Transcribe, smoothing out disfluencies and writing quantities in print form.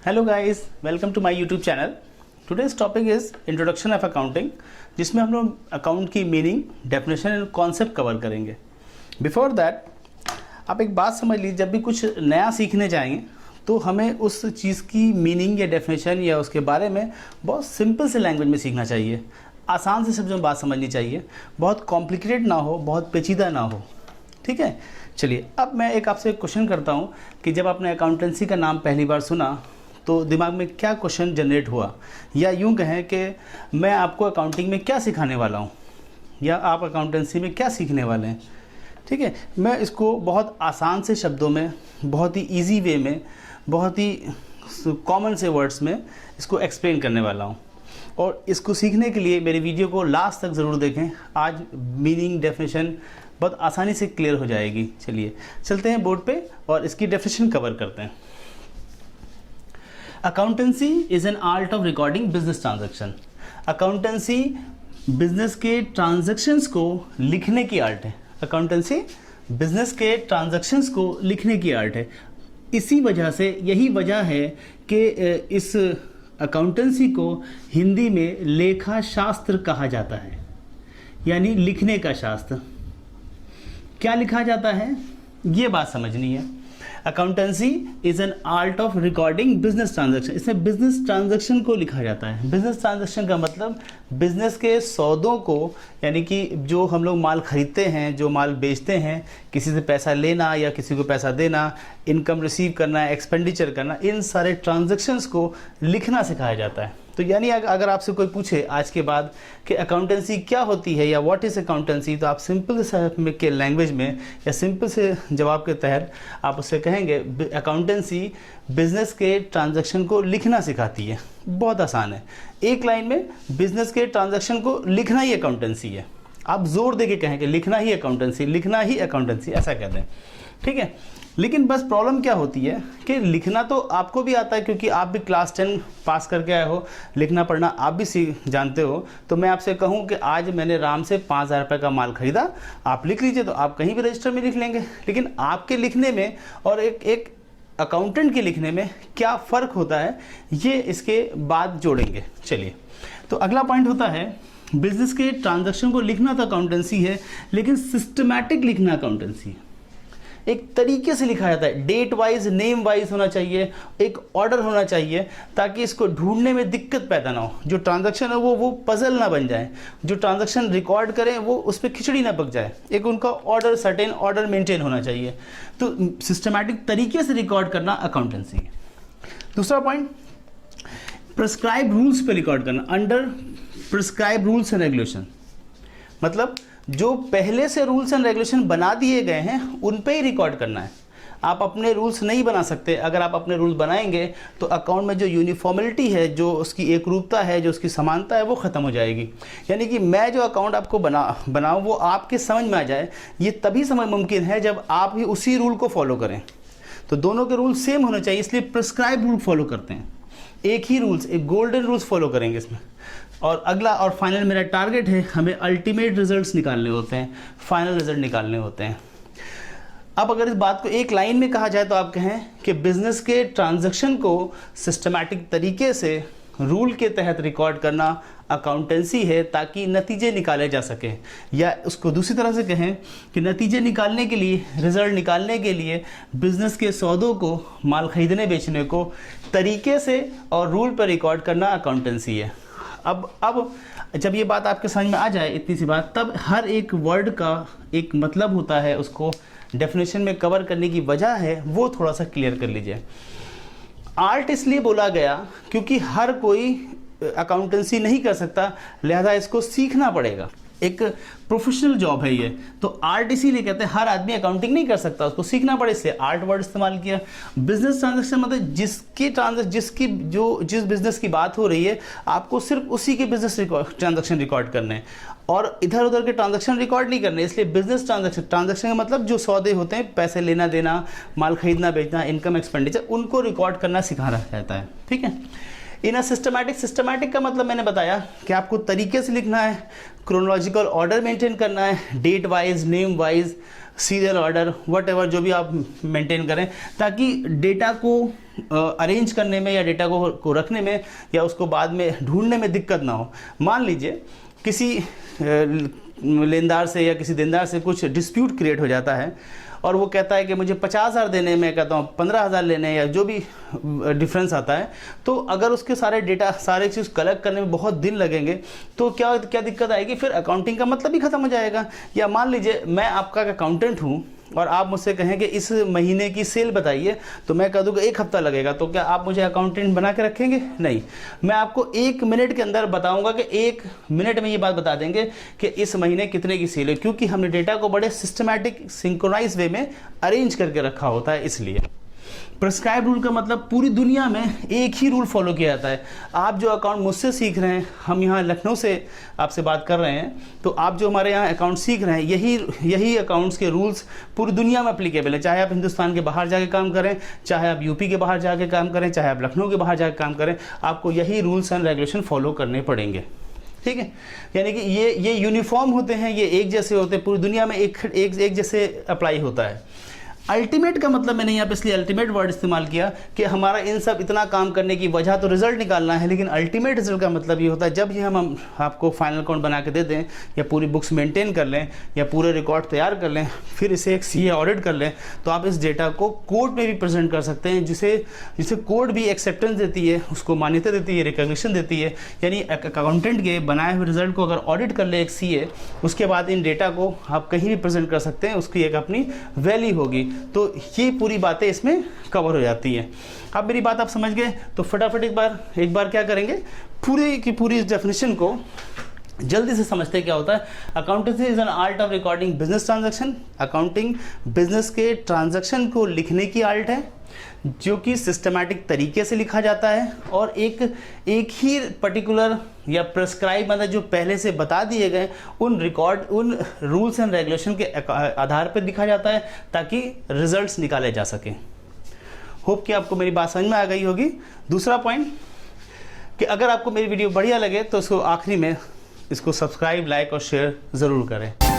Hello guys, welcome to my YouTube channel. Today's topic is introduction of accounting, जिसमें हम लोग account की meaning, definition and concept cover करेंगे। Before that आप एक बात समझ लीजिए, जब भी कुछ नया सीखने जाएंगे तो हमें उस चीज़ की मीनिंग या डेफिनेशन या उसके बारे में बहुत सिंपल से लैंग्वेज में सीखना चाहिए। आसान से शब्दों में बात समझनी चाहिए, बहुत कॉम्प्लिकेटेड ना हो, बहुत पेचीदा ना हो। ठीक है, चलिए अब मैं एक आपसे क्वेश्चन करता हूँ कि जब आपने अकाउंटेंसी का नाम पहली बार सुना तो दिमाग में क्या क्वेश्चन जनरेट हुआ, या यूं कहें कि मैं आपको अकाउंटिंग में क्या सिखाने वाला हूं, या आप अकाउंटेंसी में क्या सीखने वाले हैं। ठीक है, मैं इसको बहुत आसान से शब्दों में, बहुत ही इजी वे में, बहुत ही कॉमन से वर्ड्स में इसको एक्सप्लेन करने वाला हूं। और इसको सीखने के लिए मेरे वीडियो को लास्ट तक ज़रूर देखें। आज मीनिंग, डेफिनेशन बहुत आसानी से क्लियर हो जाएगी। चलिए चलते हैं बोर्ड पे और इसकी डेफिनेशन कवर करते हैं। Accountancy is an art of recording business transaction. Accountancy business के ट्रांजैक्शंस को लिखने की आर्ट है। अकाउंटेंसी बिजनेस के ट्रांजैक्शंस को लिखने की आर्ट है। इसी वजह से, यही वजह है कि इस अकाउंटेंसी को हिंदी में लेखा शास्त्र कहा जाता है, यानी लिखने का शास्त्र। क्या लिखा जाता है, ये बात समझनी है। Accountancy is an art of recording business transaction. इसमें बिजनेस ट्रांजैक्शन को लिखा जाता है। बिजनेस ट्रांजैक्शन का मतलब बिजनेस के सौदों को, यानी कि जो हम लोग माल खरीदते हैं, जो माल बेचते हैं, किसी से पैसा लेना या किसी को पैसा देना, इनकम रिसीव करना, एक्सपेंडिचर करना, इन सारे ट्रांजैक्शंस को लिखना सिखाया जाता है। तो यानी अगर आपसे कोई पूछे आज के बाद कि अकाउंटेंसी क्या होती है या व्हाट इज़ अकाउंटेंसी, तो आप सिंपल से के लैंग्वेज में या सिंपल से जवाब के तहत आप उससे कहेंगे अकाउंटेंसी बिजनेस के ट्रांजैक्शन को लिखना सिखाती है। बहुत आसान है, एक लाइन में बिजनेस के ट्रांजैक्शन को लिखना ही अकाउंटेंसी है। आप जोर दे के कहेंगे लिखना ही अकाउंटेंसी, लिखना ही अकाउंटेंसी, ऐसा कहते हैं। ठीक है, लेकिन बस प्रॉब्लम क्या होती है कि लिखना तो आपको भी आता है, क्योंकि आप भी क्लास 10 पास करके आए हो, लिखना पढ़ना आप भी जानते हो। तो मैं आपसे कहूं कि आज मैंने राम से 5,000 रुपये का माल खरीदा, आप लिख लीजिए, तो आप कहीं भी रजिस्टर में लिख लेंगे। लेकिन आपके लिखने में और एक अकाउंटेंट के लिखने में क्या फ़र्क होता है, ये इसके बाद जोड़ेंगे। चलिए, तो अगला पॉइंट होता है बिजनेस के ट्रांजैक्शन को लिखना तो अकाउंटेंसी है, लेकिन सिस्टमैटिक लिखना अकाउंटेंसी है। एक तरीके से लिखा जाता है, डेट वाइज, नेम वाइज होना चाहिए, एक ऑर्डर होना चाहिए, ताकि इसको ढूंढने में दिक्कत पैदा ना हो। जो ट्रांजैक्शन है वो पजल ना बन जाए, जो ट्रांजैक्शन रिकॉर्ड करें वो उस पर खिचड़ी ना पक जाए। एक उनका ऑर्डर, सर्टेन ऑर्डर मेंटेन होना चाहिए। तो सिस्टमैटिक तरीके से रिकॉर्ड करना अकाउंटेंसी है। दूसरा पॉइंट, प्रिस्क्राइब रूल्स पे रिकॉर्ड करना, under prescribe rules and regulation. मतलब जो पहले से रूल्स एंड रेगुलेशन बना दिए गए हैं उन पे ही रिकॉर्ड करना है। आप अपने रूल्स नहीं बना सकते। अगर आप अपने रूल बनाएंगे तो अकाउंट में जो यूनिफॉर्मिलिटी है, जो उसकी एकरूपता है, जो उसकी समानता है, वो ख़त्म हो जाएगी। यानी कि मैं जो अकाउंट आपको बनाऊँ वो आपके समझ में आ जाए, ये तभी समझ मुमकिन है जब आप ही उसी रूल को फॉलो करें। तो दोनों के रूल सेम होने चाहिए, इसलिए प्रिस्क्राइब रूल फॉलो करते हैं। एक ही रूल्स, एक गोल्डन रूल्स फॉलो करेंगे इसमें। और अगला और फाइनल मेरा टारगेट है, हमें अल्टीमेट रिजल्ट्स निकालने होते हैं, फाइनल रिजल्ट निकालने होते हैं। अब अगर इस बात को एक लाइन में कहा जाए तो आप कहें कि बिजनेस के ट्रांजैक्शन को सिस्टमैटिक तरीके से रूल के तहत रिकॉर्ड करना अकाउंटेंसी है, ताकि नतीजे निकाले जा सकें। या उसको दूसरी तरह से कहें कि नतीजे निकालने के लिए, रिजल्ट निकालने के लिए बिजनेस के सौदों को, माल खरीदने बेचने को तरीके से और रूल पर रिकॉर्ड करना अकाउंटेंसी है। अब जब ये बात आपके समझ में आ जाए, इतनी सी बात, तब हर एक वर्ड का एक मतलब होता है, उसको डेफिनेशन में कवर करने की वजह है, वो थोड़ा सा क्लियर कर लीजिए। आर्ट इसलिए बोला गया क्योंकि हर कोई अकाउंटेंसी नहीं कर सकता, लिहाजा इसको सीखना पड़ेगा। एक प्रोफेशनल जॉब है ये, तो आर्ट इसीलिए कहते हैं। हर आदमी अकाउंटिंग नहीं कर सकता, उसको सीखना पड़े, इसलिए आर्ट वर्ड इस्तेमाल किया। बिजनेस ट्रांजैक्शन मतलब जिस बिजनेस की बात हो रही है, आपको सिर्फ उसी के बिजनेस ट्रांजैक्शन रिकॉर्ड करने हैं और इधर उधर के ट्रांजैक्शन रिकॉर्ड नहीं करने। इसलिए बिजनेस ट्रांजैक्शन का मतलब जो सौदे होते हैं, पैसे लेना देना, माल खरीदना बेचना, इनकम एक्सपेंडिचर, उनको रिकॉर्ड करना सिखाना जाता है। ठीक है, इन अ सिस्टमैटिक का मतलब मैंने बताया कि आपको तरीके से लिखना है, क्रोनोलॉजिकल ऑर्डर मेंटेन करना है, date wise, name wise, serial order, what जो भी आप मेंटेन करें, ताकि डेटा को अरेंज करने में या डेटा को रखने में या उसको बाद में ढूंढने में दिक्कत ना हो। मान लीजिए किसी लेनदार से या किसी देनदार से कुछ डिस्प्यूट क्रिएट हो जाता है और वो कहता है कि मुझे 50,000 देने, मैं कहता हूँ 15,000 लेने, या जो भी डिफरेंस आता है, तो अगर उसके सारे डेटा सारे चीज़ कलेक्ट करने में बहुत दिन लगेंगे तो क्या क्या दिक्कत आएगी, फिर अकाउंटिंग का मतलब ही ख़त्म हो जाएगा। या मान लीजिए मैं आपका अकाउंटेंट हूँ और आप मुझसे कहें कि इस महीने की सेल बताइए, तो मैं कह दूँ कि 1 हफ्ता लगेगा, तो क्या आप मुझे अकाउंटेंट बना के रखेंगे? नहीं, मैं आपको 1 मिनट के अंदर बताऊंगा कि 1 मिनट में ये बात बता देंगे कि इस महीने कितने की सेल है, क्योंकि हमने डेटा को बड़े सिस्टमैटिक सिंक्रोनाइज वे में अरेंज करके रखा होता है। इसलिए प्रिस्क्राइब रूल का मतलब पूरी दुनिया में एक ही रूल फॉलो किया जाता है। आप जो अकाउंट मुझसे सीख रहे हैं, हम यहाँ लखनऊ से आपसे बात कर रहे हैं, तो आप जो हमारे यहाँ अकाउंट सीख रहे हैं, यही अकाउंट्स के रूल्स पूरी दुनिया में अप्लीकेबल है। चाहे आप हिंदुस्तान के बाहर जाके काम करें, चाहे आप यूपी के बाहर जाके काम करें, चाहे आप लखनऊ के बाहर जाके काम करें, आपको यही रूल्स एंड रेगुलेशन फॉलो करने पड़ेंगे। ठीक है, यानी कि ये यूनिफॉर्म होते हैं, ये एक जैसे होते हैं, पूरी दुनिया में एक जैसे अप्लाई होता है। अल्टीमेट का मतलब मैंने यहाँ पे इसलिए अल्टीमेट वर्ड इस्तेमाल किया कि हमारा इन सब इतना काम करने की वजह तो रिजल्ट निकालना है, लेकिन अल्टीमेट रिजल्ट का मतलब ये होता है जब ये हम आपको फाइनल अकाउंट बना के दे दें, या पूरी बुक्स मेंटेन कर लें, या पूरे रिकॉर्ड तैयार कर लें, फिर इसे एक सीए ऑडिट कर लें, तो आप इस डेटा को कोर्ट में भी प्रेजेंट कर सकते हैं, जिसे कोर्ट भी एक्सेप्टेंस देती है, उसको मान्यता देती है, रिकॉग्निशन देती है। यानी अकाउंटेंट के बनाए हुए रिजल्ट को अगर ऑडिट कर ले एक सीए, उसके बाद इन डेटा को आप कहीं भी प्रेजेंट कर सकते हैं, उसकी एक अपनी वैल्यू होगी। तो ये पूरी बातें इसमें कवर हो जाती हैं। अब मेरी बात आप समझ गए, तो फटाफट एक बार क्या करेंगे, पूरी की पूरी इस डेफिनेशन को जल्दी से समझते क्या होता है। Accountancy is an art of recording business transaction. Accounting business के ट्रांजैक्शन को लिखने की आर्ट है, जो कि सिस्टमैटिक तरीके से लिखा जाता है और एक ही पर्टिकुलर या प्रेस्क्राइब मतलब जो पहले से बता दिए गए उन रूल्स एंड रेगुलेशन के आधार पर लिखा जाता है, ताकि रिजल्ट्स निकाले जा सकें। होप कि आपको मेरी बात समझ में आ गई होगी। दूसरा पॉइंट कि अगर आपको मेरी वीडियो बढ़िया लगे तो इसको आखिरी में इसको सब्सक्राइब, लाइक और शेयर ज़रूर करें।